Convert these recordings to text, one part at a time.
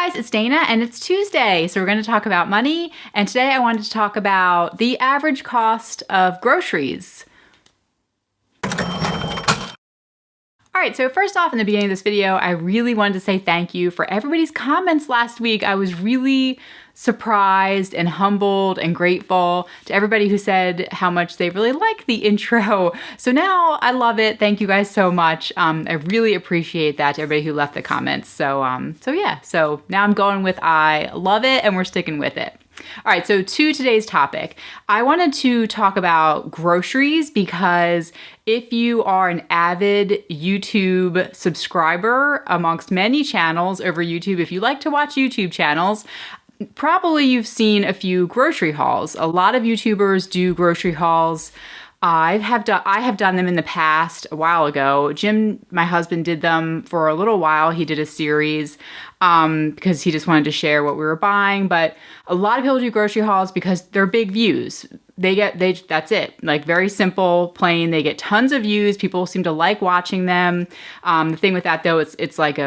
guys, it's Dana and it's Tuesday, so we're going to talk about money, and today I wanted to talk about the average cost of groceries. Alright, so first off, in the beginning of this video, I really wanted to say thank you for everybody's comments last week. I was really surprised and humbled and grateful to everybody who said how much they really liked the intro. So now I love it. Thank you guys so much. I really appreciate that to everybody who left the comments. So now I'm going with I love it and we're sticking with it. All right, so to today's topic, I wanted to talk about groceries because if you are an avid YouTube subscriber amongst many channels over YouTube, if you like to watch YouTube channels, probably you've seen a few grocery hauls. A lot of YouTubers do grocery hauls. I have done them in the past a while ago. Jim, my husband, did them for a little while. He did a series because he just wanted to share what we were buying. But a lot of people do grocery hauls because they're big views. That's it. Like very simple, plain. They get tons of views. People seem to like watching them. The thing with that though, it's like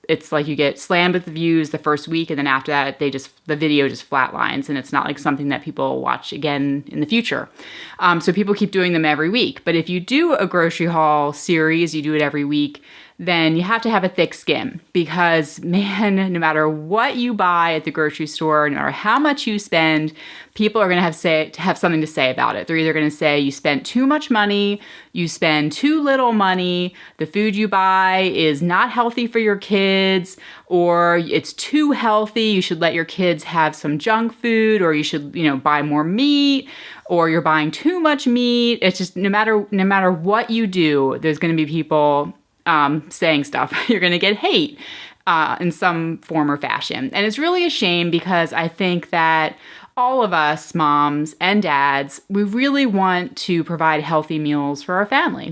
it's like you get slammed with the views the first week, and then after that, the video just flatlines, and it's not like something that people watch again in the future. So people keep doing them every week. But if you do a grocery haul series, you do it every week, then you have to have a thick skin because, man, no matter what you buy at the grocery store, no matter how much you spend, people are going to have something to say about it. They're either going to say you spent too much money, you spend too little money, the food you buy is not healthy for your kids, or it's too healthy, you should let your kids have some junk food, or you should, buy more meat, or you're buying too much meat. It's just no matter what you do, there's going to be people saying stuff. You're going to get hate in some form or fashion. And it's really a shame because I think that all of us moms and dads, we really want to provide healthy meals for our family.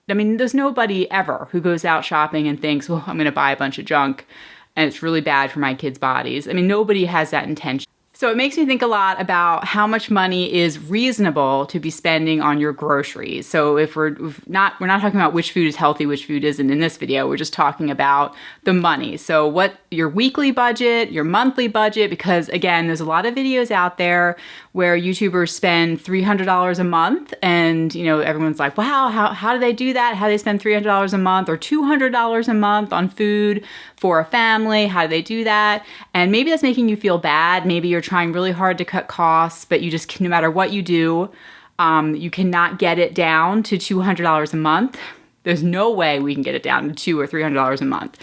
There's nobody ever who goes out shopping and thinks, well, I'm going to buy a bunch of junk and it's really bad for my kids' bodies. Nobody has that intention. So it makes me think a lot about how much money is reasonable to be spending on your groceries. So if we're not talking about which food is healthy, which food isn't in this video, we're just talking about the money. So what your weekly budget, your monthly budget, because again, there's a lot of videos out there where YouTubers spend $300 a month and, everyone's like, wow, how do they do that? How do they spend $300 a month or $200 a month on food for a family? How do they do that? And maybe that's making you feel bad. Maybe you're trying really hard to cut costs, but you just, no matter what you do, you cannot get it down to $200 a month. There's no way we can get it down to $200 or $300 a month.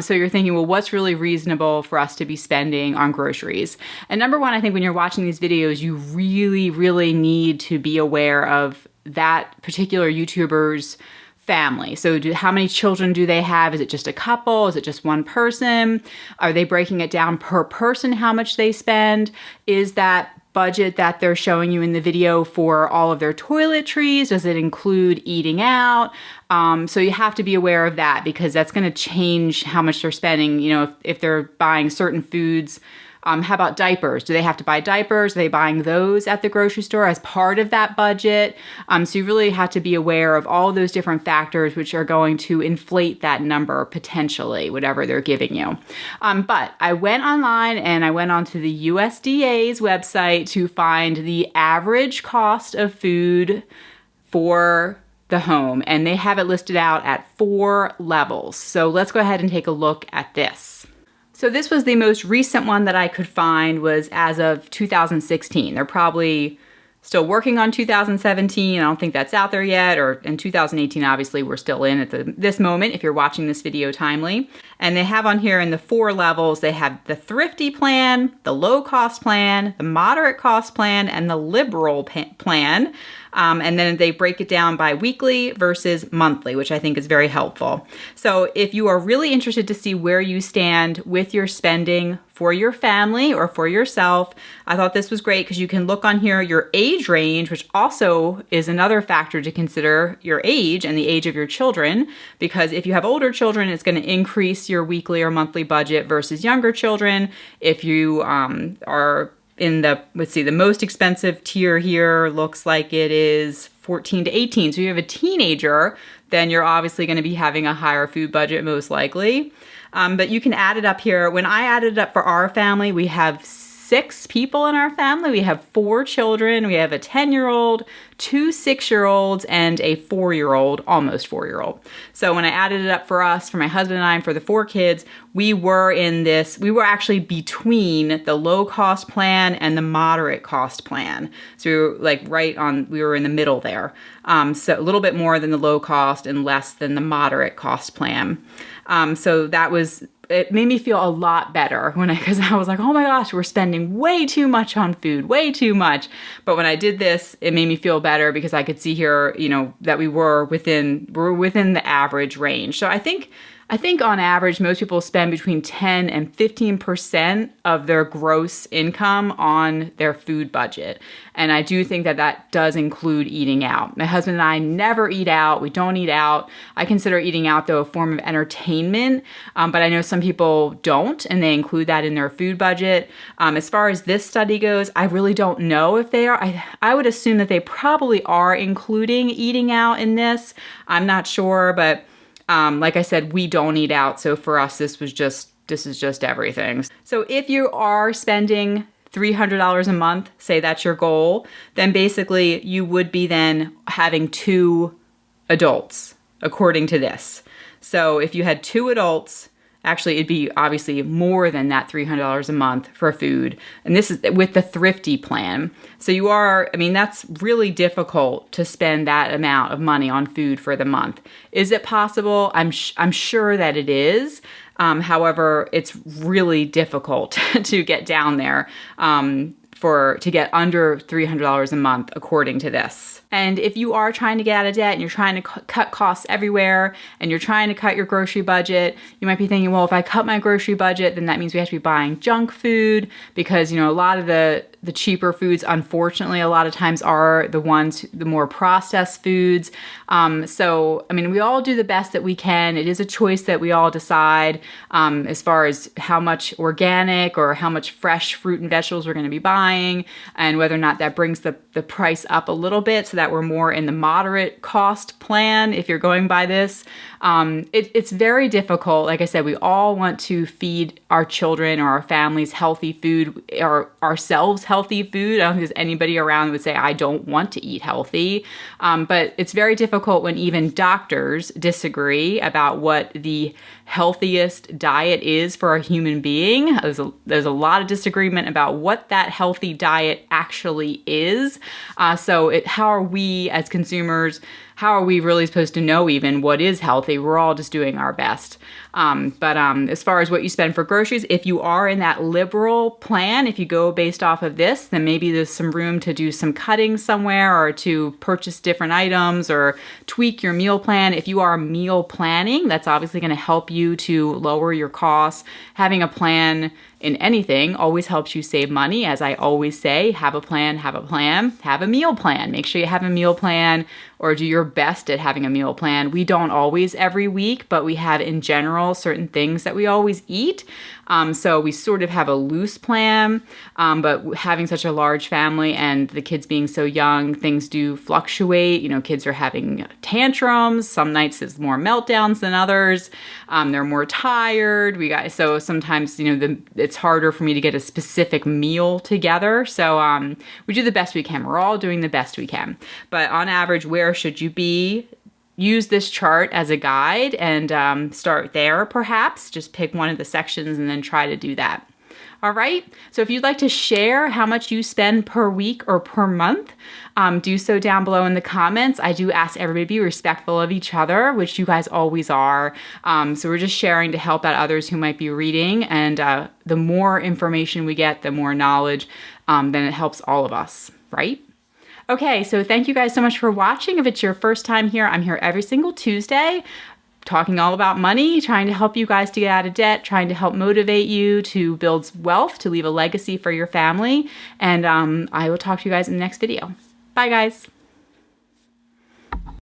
So you're thinking, well, what's really reasonable for us to be spending on groceries? And number one, I think when you're watching these videos, you really, really need to be aware of that particular YouTuber's family. So how many children do they have? Is it just a couple? Is it just one person? Are they breaking it down per person how much they spend? Is that budget that they're showing you in the video for all of their toiletries? Does it include eating out? So you have to be aware of that because that's going to change how much they're spending. If they're buying certain foods. How about diapers? Do they have to buy diapers? Are they buying those at the grocery store as part of that budget? So you really have to be aware of all of those different factors which are going to inflate that number potentially, whatever they're giving you. But I went online and I went onto the USDA's website to find the average cost of food for the home, and they have it listed out at 4 levels. So let's go ahead and take a look at this. So this was the most recent one that I could find was as of 2016. They're probably still working on 2017. I don't think that's out there yet. Or in 2018, obviously, we're still in at this moment if you're watching this video timely. And they have on here in the 4 levels, they have the thrifty plan, the low cost plan, the moderate cost plan, and the liberal plan. And then they break it down by weekly versus monthly, which I think is very helpful. So if you are really interested to see where you stand with your spending for your family or for yourself, I thought this was great because you can look on here your age range, which also is another factor to consider, your age and the age of your children. Because if you have older children, it's going to increase your weekly or monthly budget versus younger children. If you are in the, let's see, the most expensive tier here looks like it is 14 to 18. So you have a teenager, then you're obviously going to be having a higher food budget most likely. But you can add it up here. When I added it up for our family, we have 6 people in our family. We have 4 children. We have a 10-year-old, 2 6-year-olds, and a 4-year-old, almost 4-year-old. So when I added it up for us, for my husband and I, and for the 4 kids, we were actually between the low cost plan and the moderate cost plan. So we were like we were in the middle there. So a little bit more than the low cost and less than the moderate cost plan. So it made me feel a lot better because I was like, oh my gosh, we're spending way too much on food, way too much. But when I did this, it made me feel better because I could see here, that we were within the average range. So I think on average, most people spend between 10 and 15% of their gross income on their food budget. And I do think that does include eating out. My husband and I never eat out. We don't eat out. I consider eating out, though, a form of entertainment. But I know some people don't, and they include that in their food budget. As far as this study goes, I really don't know if they are. I would assume that they probably are including eating out in this. I'm not sure, but like I said, we don't eat out. So for us, this is just everything. So if you are spending $300 a month, say that's your goal, then basically you would be then having 2 adults, according to this. So if you had 2 adults, actually it'd be obviously more than that $300 a month for food. And this is with the thrifty plan. So that's really difficult to spend that amount of money on food for the month. Is it possible? I'm sure that it is. However, it's really difficult to get down there to get under $300 a month, according to this. And if you are trying to get out of debt and you're trying to cut costs everywhere and you're trying to cut your grocery budget, you might be thinking, well, if I cut my grocery budget, then that means we have to be buying junk food because, a lot of the cheaper foods, unfortunately, a lot of times are the more processed foods. We all do the best that we can. It is a choice that we all decide as far as how much organic or how much fresh fruit and vegetables we're going to be buying and whether or not that brings the price up a little bit so that we're more in the moderate cost plan if you're going by this. It's very difficult. Like I said, we all want to feed our children or our families healthy food or ourselves healthy food. I don't think there's anybody around who would say, I don't want to eat healthy. But it's very difficult when even doctors disagree about what the healthiest diet is for a human being. There's a lot of disagreement about what that healthy diet actually is. How are we as consumers, how are we really supposed to know even what is healthy? We're all just doing our best. But as far as what you spend for groceries, if you are in that liberal plan, if you go based off of this, then maybe there's some room to do some cutting somewhere or to purchase different items or tweak your meal plan. If you are meal planning, that's obviously going to help you to lower your costs. Having a plan in anything always helps you save money. As I always say, have a plan, have a meal plan. Make sure you have a meal plan or do your best at having a meal plan. We don't always every week, but we have in general certain things that we always eat. So we sort of have a loose plan, but having such a large family and the kids being so young, things do fluctuate. Kids are having tantrums. Some nights there's more meltdowns than others. They're more tired. So sometimes, it's harder for me to get a specific meal together. So we do the best we can. We're all doing the best we can. But on average, where should you be? Use this chart as a guide and start there, perhaps. Just pick one of the sections and then try to do that. All right. So if you'd like to share how much you spend per week or per month, do so down below in the comments. I do ask everybody to be respectful of each other, which you guys always are. So we're just sharing to help out others who might be reading. And the more information we get, the more knowledge, then it helps all of us, right? Okay, so thank you guys so much for watching. If it's your first time here, I'm here every single Tuesday talking all about money, trying to help you guys to get out of debt, trying to help motivate you to build wealth, to leave a legacy for your family. And I will talk to you guys in the next video. Bye, guys.